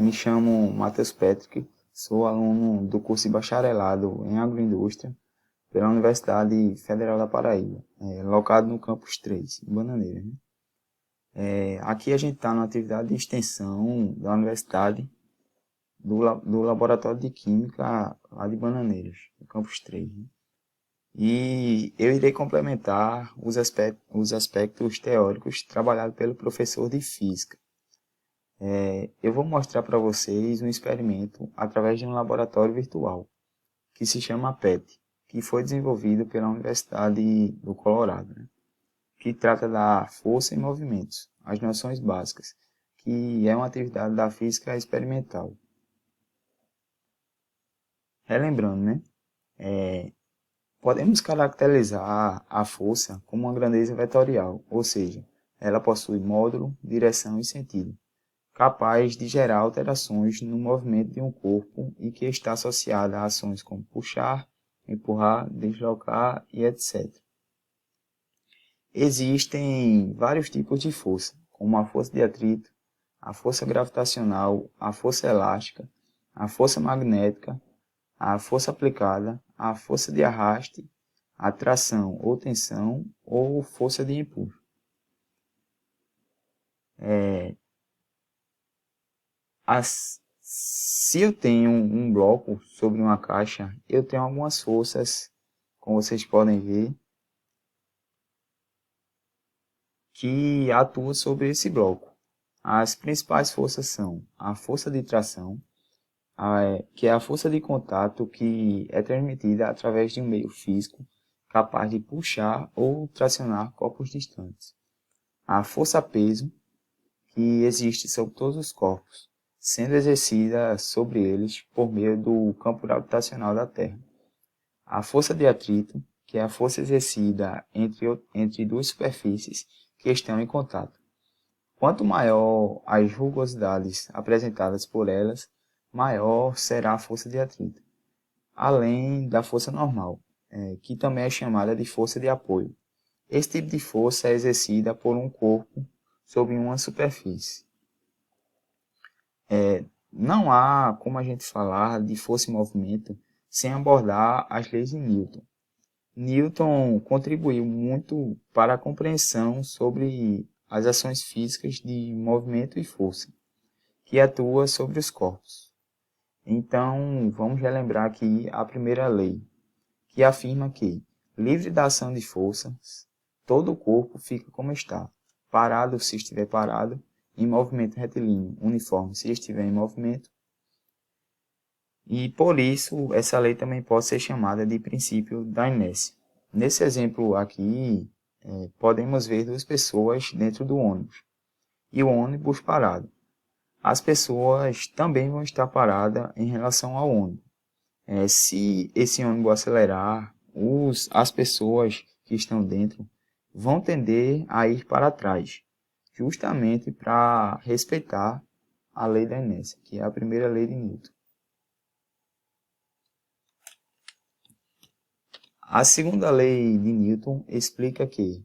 me chamo Matheus Patrick, sou aluno do curso de bacharelado em agroindústria pela Universidade Federal da Paraíba, locado no campus 3, em Bananeira, né? Aqui a gente está na atividade de extensão da Universidade do Laboratório de Química lá de Bananeiras, no campus 3, né? E eu irei complementar os aspectos teóricos trabalhados pelo professor de Física. Eu vou mostrar para vocês um experimento através de um laboratório virtual, que se chama PET, que foi desenvolvido pela Universidade do Colorado, né? Que trata da força em movimentos, as noções básicas, que é uma atividade da física experimental. Relembrando, né? Podemos caracterizar a força como uma grandeza vetorial, ou seja, ela possui módulo, direção e sentido, capaz de gerar alterações no movimento de um corpo e que está associada a ações como puxar, empurrar, deslocar e etc. Existem vários tipos de força, como a força de atrito, a força gravitacional, a força elástica, a força magnética, a força aplicada, a força de arraste, a tração ou tensão ou força de empurro. Se eu tenho um bloco sobre uma caixa, eu tenho algumas forças, como vocês podem ver, que atuam sobre esse bloco. As principais forças são a força de tração, que é a força de contato que é transmitida através de um meio físico capaz de puxar ou tracionar corpos distantes. A força-peso, que existe sobre todos os corpos, sendo exercida sobre eles por meio do campo gravitacional da Terra. A força de atrito, que é a força exercida entre duas superfícies que estão em contato. Quanto maior as rugosidades apresentadas por elas, maior será a força de atrito, além da força normal, que também é chamada de força de apoio. Esse tipo de força é exercida por um corpo sobre uma superfície. Não há como a gente falar de força em movimento sem abordar as leis de Newton. Newton contribuiu muito para a compreensão sobre as ações físicas de movimento e força, que atua sobre os corpos. Então, vamos relembrar aqui a primeira lei, que afirma que, livre da ação de forças, todo o corpo fica como está, parado se estiver parado, em movimento retilíneo uniforme se estiver em movimento, e por isso essa lei também pode ser chamada de princípio da inércia. Nesse exemplo aqui, podemos ver duas pessoas dentro do ônibus e o ônibus parado. As pessoas também vão estar paradas em relação ao ônibus. Se esse ônibus acelerar, as pessoas que estão dentro vão tender a ir para trás, justamente para respeitar a lei da inércia, que é a primeira lei de Newton. A segunda lei de Newton explica que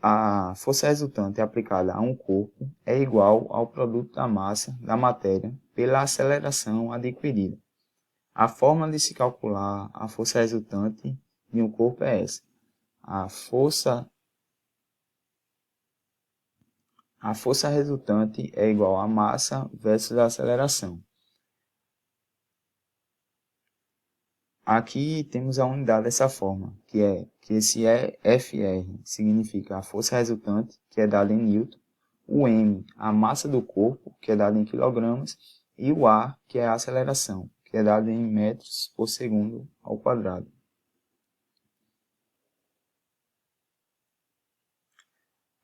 a força resultante aplicada a um corpo é igual ao produto da massa da matéria pela aceleração adquirida. A forma de se calcular a força resultante de um corpo é essa. A força resultante é igual à massa vezes a aceleração. Aqui temos a unidade dessa forma, que esse FR significa a força resultante, que é dada em Newton, o M, a massa do corpo, que é dada em quilogramas, e o A, que é a aceleração, que é dada em metros por segundo ao quadrado.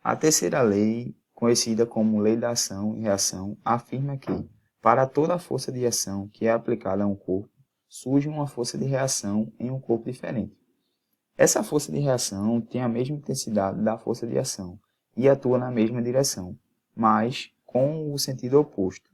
A terceira lei, conhecida como lei da ação e reação, afirma que, para toda força de ação que é aplicada a um corpo, surge uma força de reação em um corpo diferente. Essa força de reação tem a mesma intensidade da força de ação e atua na mesma direção, mas com o sentido oposto.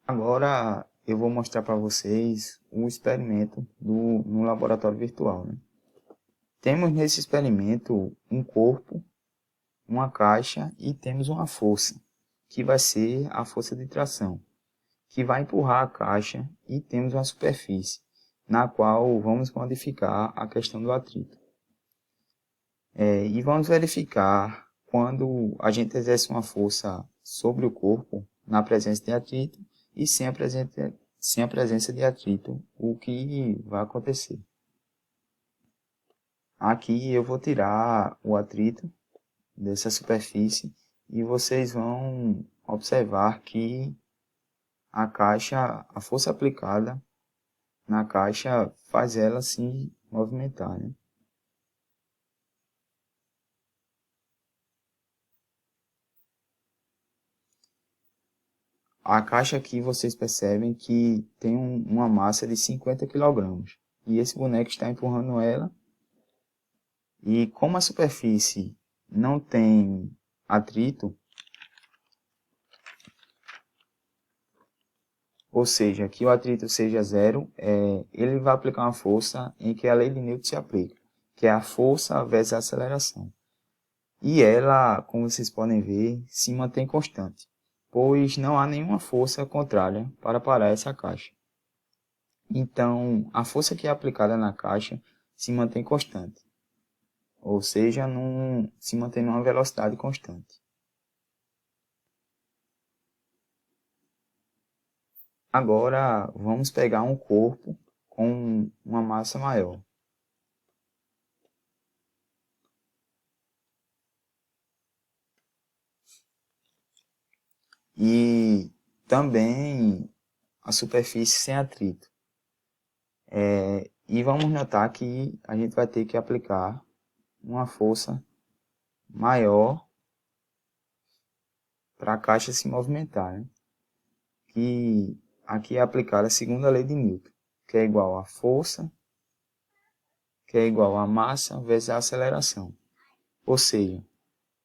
Agora eu vou mostrar para vocês um experimento no laboratório virtual, né? Temos nesse experimento um corpo, uma caixa e temos uma força, que vai ser a força de tração, que vai empurrar a caixa, e temos uma superfície, na qual vamos modificar a questão do atrito. E vamos verificar quando a gente exerce uma força sobre o corpo, na presença de atrito, e sem a presença de atrito, o que vai acontecer. Aqui eu vou tirar o atrito dessa superfície e vocês vão observar que a força aplicada na caixa faz ela se movimentar, né? A caixa aqui vocês percebem que tem uma massa de 50 kg e esse boneco está empurrando ela, e como a superfície não tem atrito, ou seja, que o atrito seja zero, ele vai aplicar uma força em que a lei de Newton se aplica, que é a força vezes a aceleração. E ela, como vocês podem ver, se mantém constante, pois não há nenhuma força contrária para parar essa caixa. Então, a força que é aplicada na caixa se mantém constante, ou seja, se mantém numa velocidade constante. Agora, vamos pegar um corpo com uma massa maior. E também a superfície sem atrito. E vamos notar que a gente vai ter que aplicar uma força maior para a caixa se movimentar, né? Que aqui é aplicada a segunda lei de Newton, que é igual a força, que é igual a massa vezes a aceleração. Ou seja,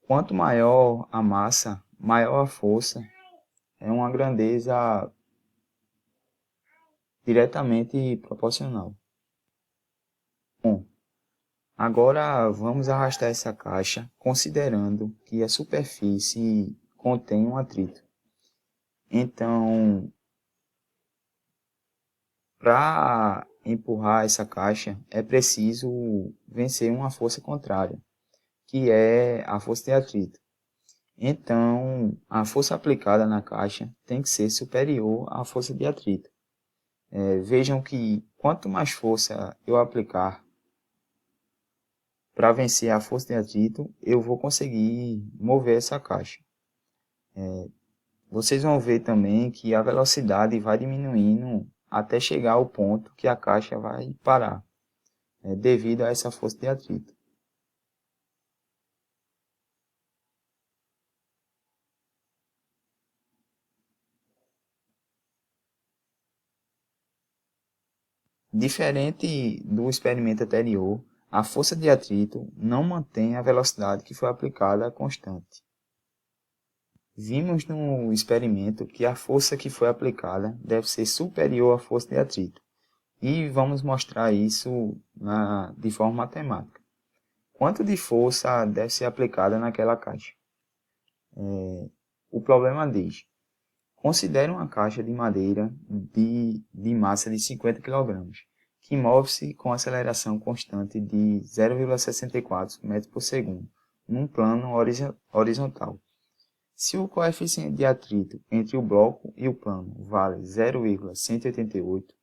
quanto maior a massa, maior a força, é uma grandeza diretamente proporcional. Bom, agora vamos arrastar essa caixa, considerando que a superfície contém um atrito. Então, para empurrar essa caixa, é preciso vencer uma força contrária, que é a força de atrito. Então, a força aplicada na caixa tem que ser superior à força de atrito. Vejam que quanto mais força eu aplicar para vencer a força de atrito, eu vou conseguir mover essa caixa. Vocês vão ver também que a velocidade vai diminuindo até chegar ao ponto que a caixa vai parar, devido a essa força de atrito. Diferente do experimento anterior, a força de atrito não mantém a velocidade que foi aplicada constante. Vimos no experimento que a força que foi aplicada deve ser superior à força de atrito. E vamos mostrar isso de forma matemática. Quanto de força deve ser aplicada naquela caixa? O problema diz: considere uma caixa de madeira de massa de 50 kg, que move-se com aceleração constante de 0,64 metros por segundo, num plano horizontal. Se o coeficiente de atrito entre o bloco e o plano vale 0,188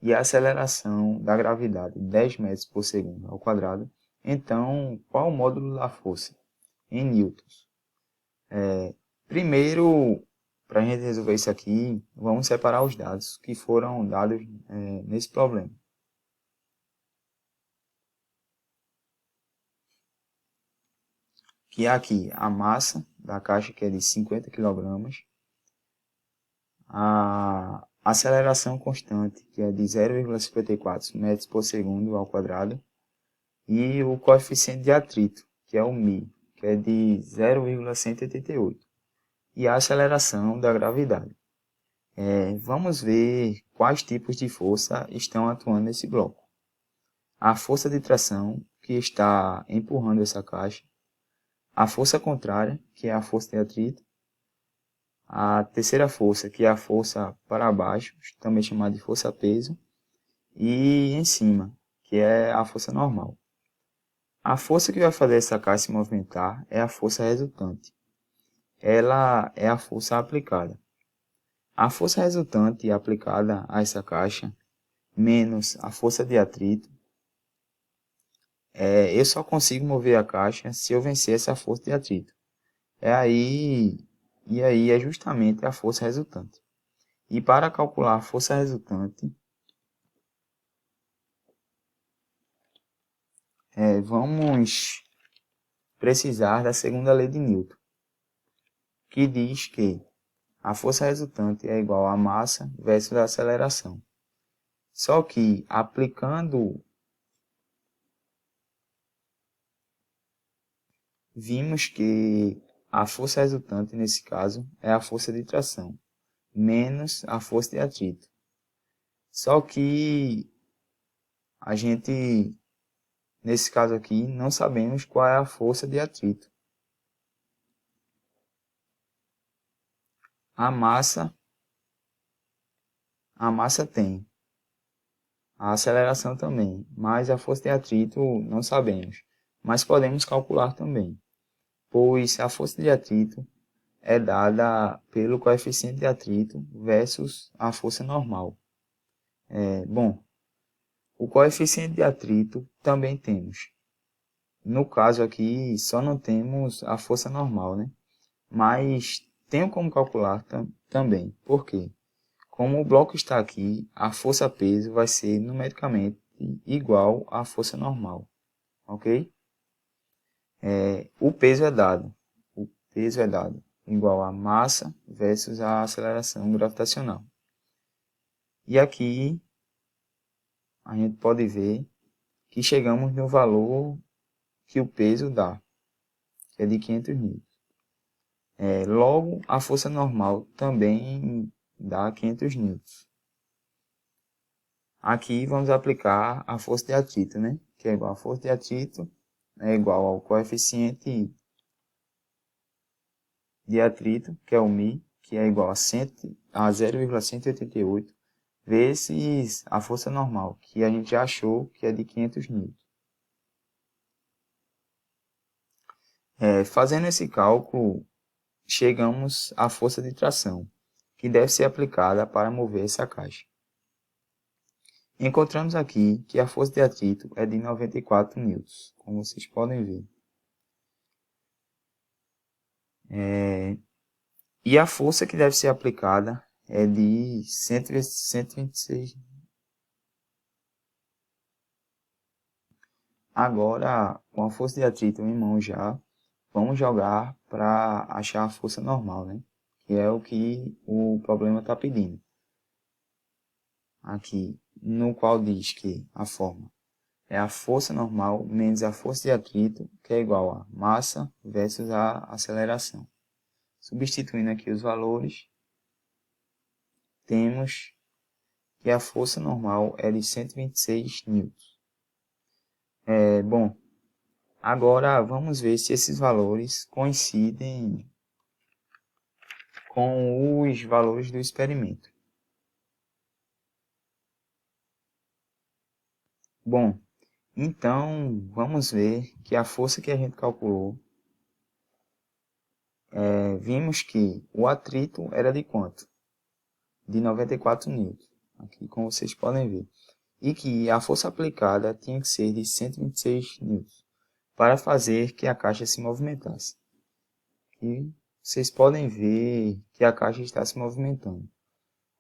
e a aceleração da gravidade 10 metros por segundo ao quadrado, então qual o módulo da força? Em newtons. Primeiro, para a gente resolver isso aqui, vamos separar os dados que foram dados nesse problema. Que é aqui a massa da caixa, que é de 50 kg, a aceleração constante, que é de 0,54 metros por segundo ao quadrado, e o coeficiente de atrito, que é o μ, que é de 0,188, e a aceleração da gravidade. Vamos ver quais tipos de força estão atuando nesse bloco. A força de tração, que está empurrando essa caixa, a força contrária, que é a força de atrito, a terceira força, que é a força para baixo, também chamada de força-peso, e em cima, que é a força normal. A força que vai fazer essa caixa se movimentar é a força resultante. Ela é a força aplicada. A força resultante aplicada a essa caixa, menos a força de atrito, eu só consigo mover a caixa se eu vencer essa força de atrito. E aí é justamente a força resultante. E para calcular a força resultante, vamos precisar da segunda lei de Newton, que diz que a força resultante é igual a massa vezes a aceleração. Só que aplicando, vimos que a força resultante nesse caso é a força de tração, menos a força de atrito. Só que a gente, nesse caso aqui, não sabemos qual é a força de atrito. A massa tem. A aceleração também, mas a força de atrito não sabemos. Mas podemos calcular também, pois a força de atrito é dada pelo coeficiente de atrito versus a força normal. Bom, o coeficiente de atrito também temos. No caso aqui, só não temos a força normal, né? Mas tenho como calcular também. Por quê? Como o bloco está aqui, a força-peso vai ser numericamente igual à força normal. Ok? O peso é dado. O peso é dado igual a massa versus a aceleração gravitacional. E aqui a gente pode ver que chegamos no valor que o peso dá, que é de 500 newtons. Logo, a força normal também dá 500 newtons. Aqui vamos aplicar a força de atrito, né? Que é igual a força de atrito, é igual ao coeficiente de atrito, que é o μ, que é igual a 0,188, vezes a força normal, que a gente já achou que é de 500 newtons. Fazendo esse cálculo, chegamos à força de tração, que deve ser aplicada para mover essa caixa. Encontramos aqui que a força de atrito é de 94 newtons, como vocês podem ver. E a força que deve ser aplicada é de 126. Agora, com a força de atrito em mão já, vamos jogar para achar a força normal, né? Que é o que o problema está pedindo. Aqui, no qual diz que a forma é a força normal menos a força de atrito, que é igual a massa versus a aceleração. Substituindo aqui os valores, temos que a força normal é de 126 newtons. Bom, agora vamos ver se esses valores coincidem com os valores do experimento. Bom, então vamos ver que a força que a gente calculou, vimos que o atrito era de quanto? De 94 newtons, aqui como vocês podem ver. E que a força aplicada tinha que ser de 126 newtons para fazer que a caixa se movimentasse. E vocês podem ver que a caixa está se movimentando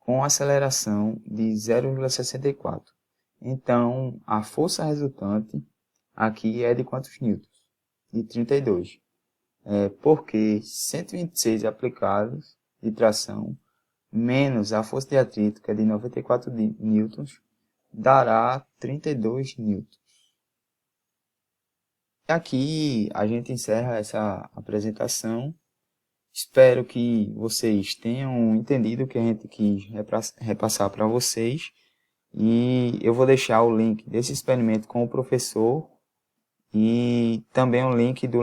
com aceleração de 0,64. Então, a força resultante aqui é de quantos newtons? De 32. Porque 126 aplicados de tração menos a força de atrito, que é de 94 newtons, dará 32 newtons. Aqui a gente encerra essa apresentação. Espero que vocês tenham entendido o que a gente quis repassar para vocês. E eu vou deixar o link desse experimento com o professor e também um link do